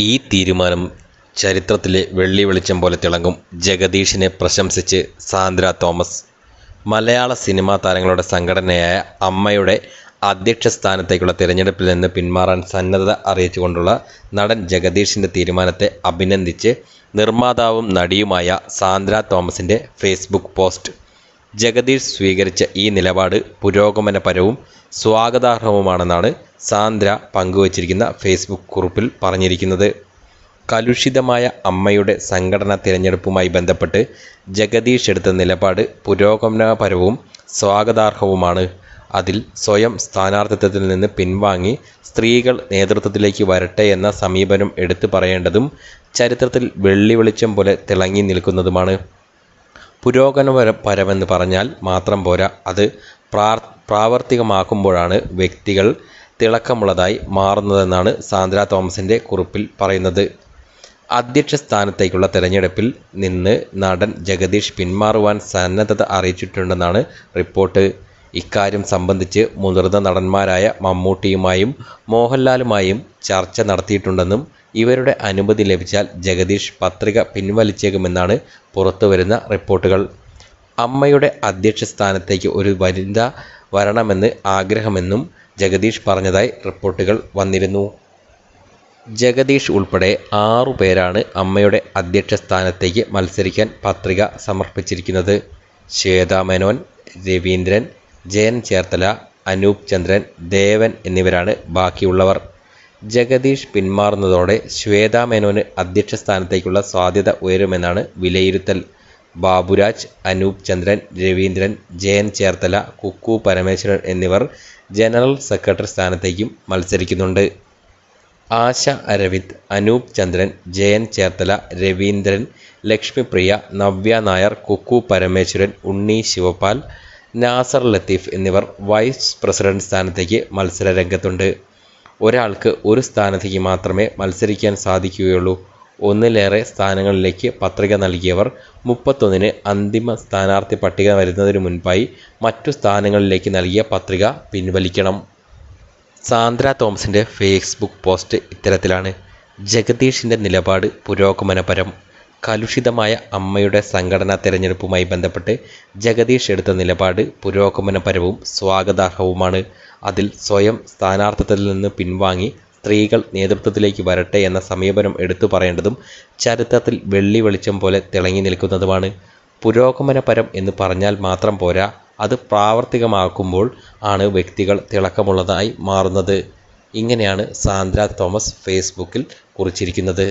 ഈ തീരുമാനം ചരിത്രത്തിലെ വെള്ളി വെളിച്ചം പോലെ തിളങ്ങും. ജഗദീഷിനെ പ്രശംസിച്ച് സാന്ദ്ര തോമസ്. മലയാള സിനിമാ താരങ്ങളുടെ സംഘടനയായ അമ്മയുടെ അധ്യക്ഷ സ്ഥാനത്തേക്കുള്ള തിരഞ്ഞെടുപ്പിൽ നിന്ന് പിന്മാറാൻ സന്നദ്ധത അറിയിച്ചുകൊണ്ടുള്ള നടൻ ജഗദീഷിൻ്റെ തീരുമാനത്തെ അഭിനന്ദിച്ച് നിർമ്മാതാവും നടിയുമായ സാന്ദ്ര തോമസിൻ്റെ ഫേസ്ബുക്ക് പോസ്റ്റ്. ജഗദീഷ് സ്വീകരിച്ച ഈ നിലപാട് പുരോഗമനപരവും സ്വാഗതാർഹവുമാണെന്നാണ് സാന്ദ്ര പങ്കുവച്ചിരിക്കുന്ന ഫേസ്ബുക്ക് കുറിപ്പിൽ പറഞ്ഞിരിക്കുന്നത്. കലുഷിതമായ അമ്മയുടെ സംഘടനാ തിരഞ്ഞെടുപ്പുമായി ബന്ധപ്പെട്ട് ജഗദീഷ് എടുത്ത നിലപാട് പുരോഗമനപരവും സ്വാഗതാർഹവുമാണ്. അതിൽ സ്വയം സ്ഥാനാർത്ഥിത്വത്തിൽ നിന്ന് പിൻവാങ്ങി സ്ത്രീകൾ നേതൃത്വത്തിലേക്ക് വരട്ടെ എന്ന സമീപനം എടുത്തു പറയേണ്ടതും ചരിത്രത്തിൽ വെള്ളി വെളിച്ചം പോലെ തിളങ്ങി നിൽക്കുന്നതുമാണ്. പുരോഗമനപരമെന്ന് പറഞ്ഞാൽ മാത്രം പോരാ, അത് പ്രാവർത്തികമാക്കുമ്പോഴാണ് വ്യക്തികൾ തിളക്കമുള്ളതായി മാറുന്നതെന്നാണ് സാന്ദ്ര തോമസിൻ്റെ കുറിപ്പിൽ പറയുന്നത്. അധ്യക്ഷ സ്ഥാനത്തേക്കുള്ള തെരഞ്ഞെടുപ്പിൽ നിന്ന് നടൻ ജഗദീഷ് പിന്മാറുവാൻ സന്നദ്ധത അറിയിച്ചിട്ടുണ്ടെന്നാണ് റിപ്പോർട്ട്. ഇക്കാര്യം സംബന്ധിച്ച് മുതിർന്ന നടന്മാരായ മമ്മൂട്ടിയുമായും മോഹൻലാലുമായും ചർച്ച നടത്തിയിട്ടുണ്ടെന്നും ഇവരുടെ അനുമതി ലഭിച്ചാൽ ജഗദീഷ് പത്രിക പിൻവലിച്ചേക്കുമെന്നാണ് പുറത്തുവരുന്ന റിപ്പോർട്ടുകൾ. അമ്മയുടെ അധ്യക്ഷ സ്ഥാനത്തേക്ക് ഒരു വനിത വരണമെന്ന് ആഗ്രഹമെന്നും ജഗദീഷ് പറഞ്ഞതായി റിപ്പോർട്ടുകൾ വന്നിരുന്നു. ജഗദീഷ് ഉൾപ്പെടെ 6 പേരാണ് അമ്മയുടെ അധ്യക്ഷ സ്ഥാനത്തേക്ക് മത്സരിക്കാൻ പത്രിക സമർപ്പിച്ചിരിക്കുന്നത്. ശ്വേതാ മേനോൻ, രവീന്ദ്രൻ, ജയൻ ചേർത്തല, അനൂപ് ചന്ദ്രൻ, ദേവൻ എന്നിവരാണ് ബാക്കിയുള്ളവർ. ജഗദീഷ് പിന്മാറുന്നതോടെ ശ്വേതാ മേനോന് അധ്യക്ഷ സ്ഥാനത്തേക്കുള്ള സാധ്യത ഉയരുമെന്നാണ് വിലയിരുത്തൽ. ബാബുരാജ്, അനൂപ് ചന്ദ്രൻ, രവീന്ദ്രൻ, ജയൻ ചേർത്തല, കുക്കു പരമേശ്വരൻ എന്നിവർ ജനറൽ സെക്രട്ടറി സ്ഥാനത്തേക്കും മത്സരിക്കുന്നുണ്ട്. ആശ അരവിന്ദ്, അനൂപ് ചന്ദ്രൻ, ജയൻ ചേർത്തല, രവീന്ദ്രൻ, ലക്ഷ്മിപ്രിയ, നവ്യ നായർ, കുക്കു പരമേശ്വരൻ, ഉണ്ണി ശിവപാൽ, നാസർ ലത്തീഫ് എന്നിവർ വൈസ് പ്രസിഡന്റ് സ്ഥാനത്തേക്ക് മത്സര രംഗത്തുണ്ട്. ഒരാൾക്ക് ഒരു സ്ഥാനത്തേക്ക് മാത്രമേ മത്സരിക്കാൻ സാധിക്കുകയുള്ളൂ. ഒന്നിലേറെ സ്ഥാനങ്ങളിലേക്ക് പത്രിക നൽകിയവർ 31-ന് അന്തിമ സ്ഥാനാർത്ഥി പട്ടിക വരുന്നതിനു മുൻപായി മറ്റു സ്ഥാനങ്ങളിലേക്ക് നൽകിയ പത്രിക പിൻവലിക്കണം. സാന്ദ്ര തോമസിൻ്റെ ഫേസ്ബുക്ക് പോസ്റ്റ് ഇത്തരത്തിലാണ്. ജഗദീഷിൻ്റെ നിലപാട് പുരോഗമനപരം. കലുഷിതമായ അമ്മയുടെ സംഘടനാ തെരഞ്ഞെടുപ്പുമായി ബന്ധപ്പെട്ട് ജഗദീഷ് എടുത്ത നിലപാട് പുരോഗമനപരവും സ്വാഗതാർഹവുമാണ്. അതിൽ സ്വയം സ്ഥാനാർത്ഥിത്വത്തിൽ നിന്ന് പിൻവാങ്ങി സ്ത്രീകൾ നേതൃത്വത്തിലേക്ക് വരട്ടെ എന്ന സമീപനം എടുത്തു പറയേണ്ടതും ചരിത്രത്തിൽ വെള്ളി വെളിച്ചം പോലെ തിളങ്ങി നിൽക്കുന്നതുമാണ്. പുരോഗമനപരം എന്ന് പറഞ്ഞാൽ മാത്രം പോരാ, അത് പ്രാവർത്തികമാക്കുമ്പോൾ ആണ് വ്യക്തികൾ തിളക്കമുള്ളതായി മാറുന്നത്. ഇങ്ങനെയാണ് സാന്ദ്ര തോമസ് ഫേസ്ബുക്കിൽ കുറിച്ചിരിക്കുന്നത്.